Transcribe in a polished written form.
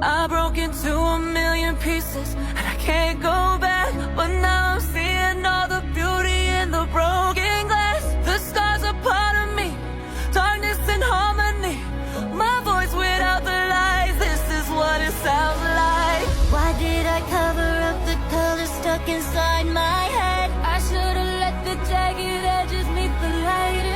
I broke into a million pieces and I can't go back. But now I'm seeing all the beauty in the broken glass. The scars are part of me, darkness and harmony. My voice without the lies, this is what it sounds like. Why did I cover up the color stuck inside my head? I should've let the jagged edges meet the light.